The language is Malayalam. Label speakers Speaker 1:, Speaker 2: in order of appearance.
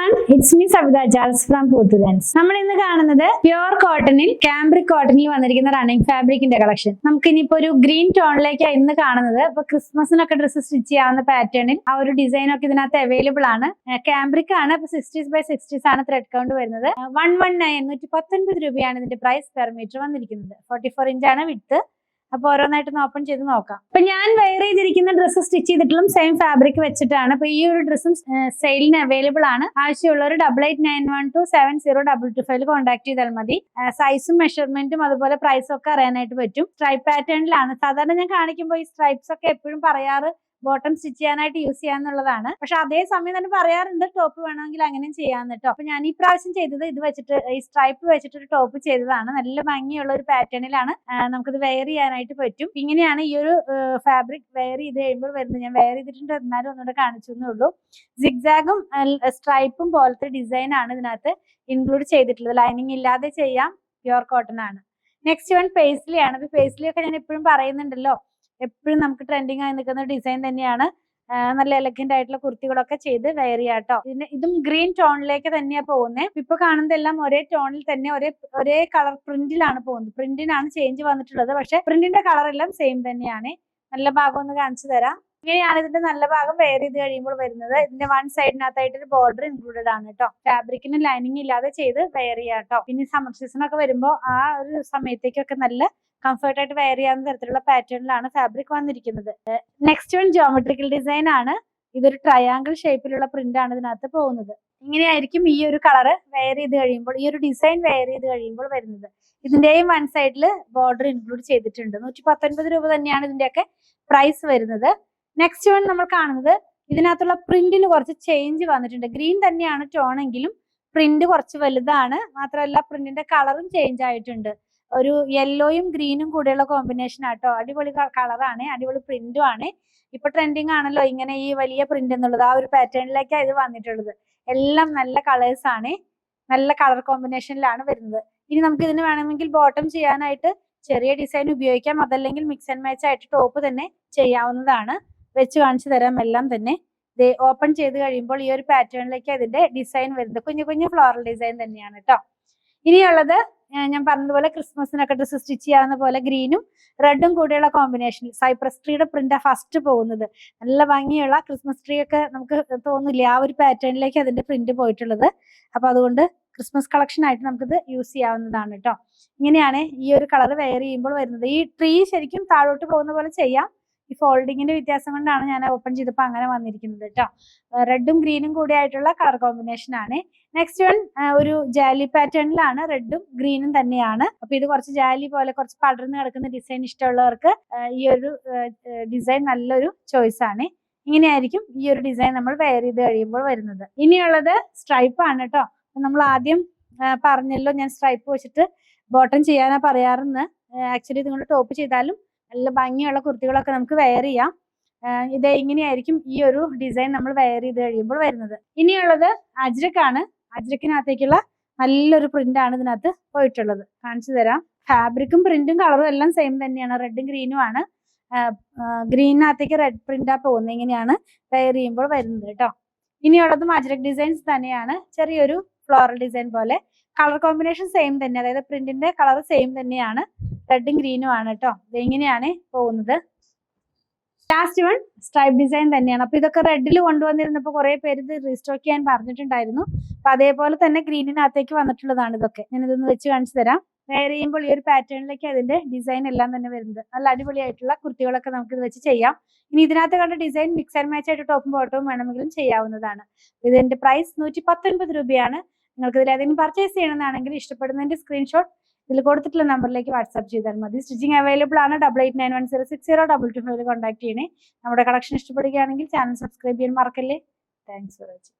Speaker 1: everyone, it's me Savita Charles from Puthurans. നമ്മൾ ഇന്ന് കാണുന്നത് പ്യുവർ കോട്ടണിൽ കാംബ്രിക് കോട്ടണിൽ വന്നിരിക്കുന്ന റണ്ണിങ് ഫാബ്രിക്കിന്റെ കളക്ഷൻ. നമുക്ക് ഇനിയിപ്പോ ഒരു ഗ്രീൻ ടോണിലേക്കാണ് ഇന്ന് കാണുന്നത്. അപ്പൊ ക്രിസ്മസിനൊക്കെ ഡ്രസ്സ് സ്റ്റിച്ച് ചെയ്യാവുന്ന പാറ്റേണിൽ ആ ഒരു ഡിസൈൻ ഒക്കെ ഇതിനകത്ത് അവൈലബിൾ ആണ്. കാംബ്രിക് ആണ്. അപ്പൊ 60x60 ആണ് ത്രെഡ് കൗണ്ട് വരുന്നത്. 119 രൂപയാണ് ഇതിന്റെ പ്രൈസ് പെർ മീറ്റർ വന്നിരിക്കുന്നത്. 44 ഇഞ്ചാണ് വിഡ്ത്ത്. അപ്പൊ ഓരോന്നായിട്ടൊന്ന് ഓപ്പൺ ചെയ്ത് നോക്കാം. അപ്പൊ ഞാൻ വെയർ ചെയ്തിരിക്കുന്ന ഡ്രസ്സ് സ്റ്റിച്ച് ചെയ്തിട്ടും സെയിം ഫാബ്രിക് വെച്ചിട്ടാണ്. അപ്പൊ ഈ ഒരു ഡ്രസ്സും സെയിലിന് അവൈലബിൾ ആണ്. ആവശ്യമുള്ളവർ 8891270225 കോൺടാക്ട് ചെയ്താൽ മതി. സൈസും മെഷർമെന്റും അതുപോലെ പ്രൈസും ഒക്കെ അറിയാനായിട്ട് പറ്റും. സ്ട്രൈപ്പ് പാറ്റേണിലാണ് സാധാരണ ഞാൻ കാണിക്കുമ്പോൾ ഈ സ്ട്രൈപ്സ് ഒക്കെ എപ്പോഴും പറയാറ് ബോട്ടം സ്റ്റിച്ച് ചെയ്യാനായിട്ട് യൂസ് ചെയ്യാന്നുള്ളതാണ്. പക്ഷെ അതേ സമയം തന്നെ പറയാറുണ്ട് ടോപ്പ് വേണമെങ്കിൽ അങ്ങനെയും ചെയ്യാന്ന് കേട്ടോ. അപ്പൊ ഞാൻ ഈ പ്രാവശ്യം ചെയ്തത് ഇത് വെച്ചിട്ട് ഈ സ്ട്രൈപ്പ് വെച്ചിട്ട് ഒരു ടോപ്പ് ചെയ്തതാണ്. നല്ല ഭംഗിയുള്ള ഒരു പാറ്റേണിലാണ് നമുക്കിത് വെയർ ചെയ്യാനായിട്ട് പറ്റും. ഇങ്ങനെയാണ് ഈ ഒരു ഫാബ്രിക് വെയർ ചെയ്ത് കഴിയുമ്പോൾ വരുന്നത്. ഞാൻ വെയർ ചെയ്തിട്ടുണ്ട് എന്നാലും ഒന്നുകൂടെ കാണിച്ചു എന്നേ ഉള്ളൂ. സിഗ്സാഗും സ്ട്രൈപ്പും പോലത്തെ ഡിസൈൻ ആണ് ഇതിനകത്ത് ഇൻക്ലൂഡ് ചെയ്തിട്ടുള്ളത്. ലൈനിങ് ഇല്ലാതെ ചെയ്യാം. പ്യുവർ കോട്ടൺ ആണ്. നെക്സ്റ്റ് വൺ പേസ്ലി ആണ്. അപ്പൊ പേസ്ലി ഒക്കെ ഞാൻ എപ്പോഴും പറയുന്നുണ്ടല്ലോ, എപ്പോഴും നമുക്ക് ട്രെൻഡിങ് ആയി നിൽക്കുന്ന ഡിസൈൻ തന്നെയാണ്. നല്ല എലഗന്റ് ആയിട്ടുള്ള കുർത്തികളൊക്കെ ചെയ്ത് വെയർ ചെയ്യാം കേട്ടോ. ഇതും ഗ്രീൻ ടോണിലേക്ക് തന്നെയാണ് പോകുന്നത്. ഇപ്പൊ കാണുന്നതെല്ലാം ഒരേ ടോണിൽ തന്നെ ഒരേ കളർ പ്രിന്റിലാണ് പോകുന്നത്. പ്രിന്റിനാണ് ചേഞ്ച് വന്നിട്ടുള്ളത്. പക്ഷെ പ്രിന്റിന്റെ കളർ എല്ലാം സെയിം തന്നെയാണ്. നല്ല ഭാഗം ഒന്ന് കാണിച്ചു തരാം. ഇങ്ങനെയാണ് ഇതിന്റെ നല്ല ഭാഗം വെയർ ചെയ്ത് കഴിയുമ്പോൾ വരുന്നത്. ഇതിന്റെ വൺ സൈഡിനകത്തായിട്ട് ഒരു ബോർഡർ ഇൻക്ലൂഡഡ് ആണ് കേട്ടോ. ഫാബ്രിക്കിന് ലൈനിങ് ഇല്ലാതെ ചെയ്ത് വെയർ ചെയ്യാം കേട്ടോ. പിന്നെ സമ്മർ സീസൺ ഒക്കെ വരുമ്പോൾ ആ ഒരു സമയത്തേക്കൊക്കെ നല്ല കംഫർട്ട് ആയിട്ട് വെയർ ചെയ്യാവുന്ന തരത്തിലുള്ള പാറ്റേണിലാണ് ഫാബ്രിക് വന്നിരിക്കുന്നത്. നെക്സ്റ്റ് വൺ ജോമെട്രിക്കൽ ഡിസൈൻ ആണ്. ഇതൊരു ട്രയാങ്കിൾ ഷേപ്പിലുള്ള പ്രിന്റ് ആണ് ഇതിനകത്ത് പോകുന്നത്. ഇങ്ങനെയായിരിക്കും ഈ ഒരു കളറ് വെയർ ചെയ്ത് കഴിയുമ്പോൾ, ഈ ഒരു ഡിസൈൻ വെയർ ചെയ്ത് കഴിയുമ്പോൾ വരുന്നത്. ഇതിന്റെയും വൺ സൈഡിൽ ബോർഡർ ഇൻക്ലൂഡ് ചെയ്തിട്ടുണ്ട്. 119 രൂപ തന്നെയാണ് ഇതിന്റെയൊക്കെ പ്രൈസ് വരുന്നത്. നെക്സ്റ്റ് വൺ നമ്മൾ കാണുന്നത് ഇതിനകത്തുള്ള പ്രിന്റിന് കുറച്ച് ചേഞ്ച് വന്നിട്ടുണ്ട്. ഗ്രീൻ തന്നെയാണ് ടോണെങ്കിലും പ്രിന്റ് കുറച്ച് വലുതാണ്. മാത്രമല്ല പ്രിന്റിന്റെ കളറും ചേഞ്ച് ആയിട്ടുണ്ട്. ഒരു യെല്ലോയും ഗ്രീനും കൂടെയുള്ള കോമ്പിനേഷൻ ആട്ടോ. അടിപൊളി കളറാണ്, അടിപൊളി പ്രിന്റും ആണ്. ഇപ്പൊ ട്രെൻഡിങ് ആണല്ലോ ഇങ്ങനെ ഈ വലിയ പ്രിന്റ് എന്നുള്ളത്. ആ ഒരു പാറ്റേണിലേക്കാണ് ഇത് വന്നിട്ടുള്ളത്. എല്ലാം നല്ല കളേഴ്സ് ആണ്, നല്ല കളർ കോമ്പിനേഷനിലാണ് വരുന്നത്. ഇനി നമുക്ക് ഇതിന് വേണമെങ്കിൽ ബോട്ടം ചെയ്യാനായിട്ട് ചെറിയ ഡിസൈൻ ഉപയോഗിക്കാം. അതല്ലെങ്കിൽ മിക്സ് ആൻഡ് മാച്ച് ആയിട്ട് ടോപ്പ് തന്നെ ചെയ്യാവുന്നതാണ്. വെച്ച് കാണിച്ചു തരാം എല്ലാം തന്നെ. ഓപ്പൺ ചെയ്ത് കഴിയുമ്പോൾ ഈ ഒരു പാറ്റേണിലേക്ക് അതിന്റെ ഡിസൈൻ വരുന്നത് കുഞ്ഞു കുഞ്ഞു ഫ്ലോറൽ ഡിസൈൻ തന്നെയാണ് കേട്ടോ. ഇനിയുള്ളത് ഞാൻ പറഞ്ഞതുപോലെ ക്രിസ്മസിനൊക്കെ ഡ്രസ്സ് സ്റ്റിച്ച് ചെയ്യാവുന്ന പോലെ ഗ്രീനും റെഡും കൂടെയുള്ള കോമ്പിനേഷനിൽ സൈപ്രസ് ട്രീയുടെ പ്രിന്റാ ഫസ്റ്റ് പോകുന്നത്. നല്ല ഭംഗിയുള്ള ക്രിസ്മസ് ട്രീ ഒക്കെ നമുക്ക് തോന്നില്ലേ, ആ ഒരു പാറ്റേണിലേക്ക് അതിന്റെ പ്രിന്റ് പോയിട്ടുള്ളത്. അപ്പൊ അതുകൊണ്ട് ക്രിസ്മസ് കളക്ഷൻ ആയിട്ട് നമുക്കിത് യൂസ് ചെയ്യാവുന്നതാണ് കേട്ടോ. ഇങ്ങനെയാണ് ഈ ഒരു കളർ വെയർ ചെയ്യുമ്പോൾ വരുന്നത്. ഈ ട്രീ ശരിക്കും താഴോട്ട് പോകുന്ന പോലെ ചെയ്യാം. ഈ ഫോൾഡിങ്ങിന്റെ വ്യത്യാസം കൊണ്ടാണ് ഞാൻ ഓപ്പൺ ചെയ്തപ്പോൾ അങ്ങനെ വന്നിരിക്കുന്നത് കേട്ടോ. റെഡും ഗ്രീനും കൂടി ആയിട്ടുള്ള കളർ കോമ്പിനേഷൻ ആണ്. നെക്സ്റ്റ് വൺ ഒരു ജാലി പാറ്റേണിലാണ്, റെഡും ഗ്രീനും തന്നെയാണ്. അപ്പൊ ഇത് കുറച്ച് ജാലി പോലെ കുറച്ച് പടർന്ന് കിടക്കുന്ന ഡിസൈൻ ഇഷ്ടമുള്ളവർക്ക് ഈ ഒരു ഡിസൈൻ നല്ലൊരു ചോയ്സ് ആണ്. ഇങ്ങനെയായിരിക്കും ഈ ഒരു ഡിസൈൻ നമ്മൾ വെയർ ചെയ്ത് കഴിയുമ്പോൾ വരുന്നത്. ഇനിയുള്ളത് സ്ട്രൈപ്പ് ആണ് കേട്ടോ. നമ്മൾ ആദ്യം പറഞ്ഞല്ലോ ഞാൻ സ്ട്രൈപ്പ് വെച്ചിട്ട് ബോട്ടം ചെയ്യാനാ പറയാറെന്ന്. ആക്ച്വലി ഇതുകൊണ്ട് ടോപ്പ് ചെയ്താലും നല്ല ഭംഗിയുള്ള കുർത്തികളൊക്കെ നമുക്ക് വെയർ ചെയ്യാം. ഇത് ഇങ്ങനെയായിരിക്കും ഈ ഒരു ഡിസൈൻ നമ്മൾ വെയർ ചെയ്ത് കഴിയുമ്പോൾ വരുന്നത്. ഇനിയുള്ളത് അജ്രക് ആണ്. അജ്രക്കിനകത്തേക്കുള്ള നല്ലൊരു പ്രിന്റ് ആണ് ഇതിനകത്ത് പോയിട്ടുള്ളത്. കാണിച്ചു തരാം. ഫാബ്രിക്കും പ്രിന്റും കളറും എല്ലാം സെയിം തന്നെയാണ്. റെഡും ഗ്രീനും ആണ്. ഗ്രീനിനകത്തേക്ക് റെഡ് പ്രിന്റാ പോകുന്നത്. ഇങ്ങനെയാണ് വെയർ ചെയ്യുമ്പോൾ വരുന്നത് കേട്ടോ. ഇനിയുള്ളതും അജ്രക് ഡിസൈൻസ് തന്നെയാണ്. ചെറിയൊരു ഫ്ലോറൽ ഡിസൈൻ പോലെ. കളർ കോമ്പിനേഷൻ സെയിം തന്നെ, അതായത് പ്രിന്റിന്റെ കളർ സെയിം തന്നെയാണ്. റെഡും ഗ്രീനും ആണ് കേട്ടോ. ഇങ്ങനെയാണ് പോകുന്നത്. ലാസ്റ്റ് വൺ സ്ട്രൈപ്പ് ഡിസൈൻ തന്നെയാണ്. അപ്പൊ ഇതൊക്കെ റെഡിൽ കൊണ്ടുവന്നിരുന്നപ്പോൾ കുറെ പേര് ഇത് റീസ്റ്റോക്ക് ചെയ്യാൻ പറഞ്ഞിട്ടുണ്ടായിരുന്നു. അപ്പൊ അതേപോലെ തന്നെ ഗ്രീനിനകത്തേക്ക് വന്നിട്ടുള്ളതാണ് ഇതൊക്കെ. ഞാൻ ഇതൊന്ന് വെച്ച് കാണിച്ചു തരാം. വെയർ ചെയ്യുമ്പോൾ ഈ ഒരു പാറ്റേണിലേക്ക് അതിന്റെ ഡിസൈൻ എല്ലാം തന്നെ വരുന്നത്. നല്ല അടിപൊളിയായിട്ടുള്ള കുർത്തികളൊക്കെ നമുക്ക് ഇത് വെച്ച് ചെയ്യാം. ഇനി ഇതിനകത്ത് കണ്ട ഡിസൈൻ മിക്സ് ആൻഡ് മാച്ച് ആയിട്ട് ടോപ്പും ബോട്ടവും വേണമെങ്കിലും ചെയ്യാവുന്നതാണ്. ഇതിന്റെ പ്രൈസ് 119 രൂപയാണ്. നിങ്ങൾക്ക് ഇതിൽ ഏതെങ്കിലും പർച്ചേസ് ചെയ്യണമെന്നാണെങ്കിൽ ഇഷ്ടപ്പെടുന്നതിന്റെ സ്ക്രീൻഷോട്ട് ഇതിൽ കൊടുത്തിട്ടുള്ള നമ്പറിലേക്ക് വാട്സ്ആപ്പ് ചെയ്താൽ മതി. സ്റ്റിച്ചിങ് അവൈലബിൾ ആണ്. 8891060225 കോൺടാക്ട് ചെയ്യണേ. നമ്മുടെ കളക്ഷൻ ഇഷ്ടപ്പെടുകയാണെങ്കിൽ ചാനൽ സബ്സ്ക്രൈബ് ചെയ്യാൻ മറക്കല്ലേ. Thanks for watching.